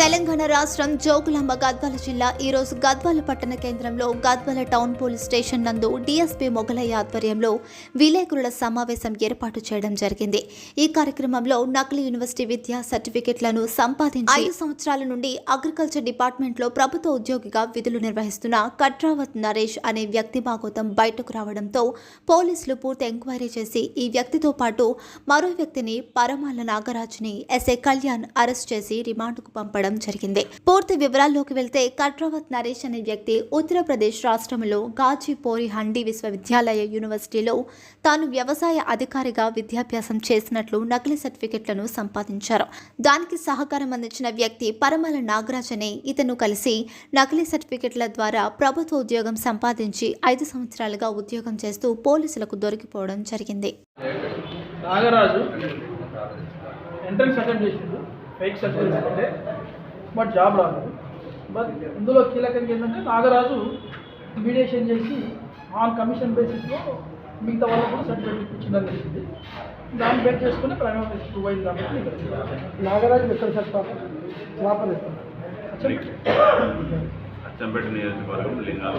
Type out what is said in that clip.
తెలంగాణ రాష్ట్రం జోగులాంబ గద్వాల జిల్లా ఈరోజు గద్వాల పట్టణ కేంద్రంలో గద్వాల టౌన్ పోలీస్ స్టేషన్ నందు డీఎస్పీ మొగలయ్య ఆధ్వర్యంలో విలేకరుల సమావేశం ఏర్పాటు చేయడం జరిగింది. ఈ కార్యక్రమంలో నకిలీ యూనివర్సిటీ విద్యా సర్టిఫికెట్లను సంపాదించి 5 సంవత్సరాల నుండి అగ్రికల్చర్ డిపార్ట్మెంట్లో ప్రభుత్వ ఉద్యోగిగా విధులు నిర్వహిస్తున్న కట్రావత్ నరేష్ అనే వ్యక్తి భాగోతం బయటకు రావడంతో పోలీసులు పూర్తి ఎంక్వైరీ చేసి ఈ వ్యక్తితో పాటు మరో వ్యక్తిని పరమాల నాగరాజుని ఎస్ఐ కళ్యాణ్ అరెస్ట్ చేసి రిమాండ్కు పంపడం జరిగింది. పూర్తి వివరాల్లోకి వెళ్తే కట్రావత్ నరేష్ అనే వ్యక్తి ఉత్తరప్రదేశ్ రాష్ట్రంలో గాజీపోరి హండీ విశ్వవిద్యాలయ యూనివర్సిటీలో తాను వ్యవసాయ అధికారిగా విద్యాభ్యాసం చేసినట్లు నకిలీ సర్టిఫికెట్లను సంపాదించారు. దానికి సహకారం అందించిన వ్యక్తి పరమాల నాగరాజ్ అనే ఇతను కలిసి నకిలీ సర్టిఫికెట్ల ద్వారా ప్రభుత్వ ఉద్యోగం సంపాదించి 5 సంవత్సరాలుగా ఉద్యోగం చేస్తూ పోలీసులకు దొరికిపోవడం జరిగింది. నాగరాజు ఎంట్రన్స్ అటెంప్ట్ చేసిండు, ఫేక్ సర్టిఫికేట్ అంటే బట్ జాబ్ రాలేదు. బట్ ఇందులో కీలకంగా ఏంటంటే నాగరాజు మీడియేషన్ చేసి ఆన్ కమిషన్ బేసిస్లో మిగతా వాళ్ళకు కూడా సర్టిఫికేట్ ఇప్పించడం జరిగింది. దాన్ని బేస్ చేసుకుని ప్రైవేట్ ప్రూవ్ అయింది కాబట్టి నాగరాజు ఎక్కడ చెప్తాను ప్రాపర్ అచ్చంపేట నియోజకవర్గం లింగాల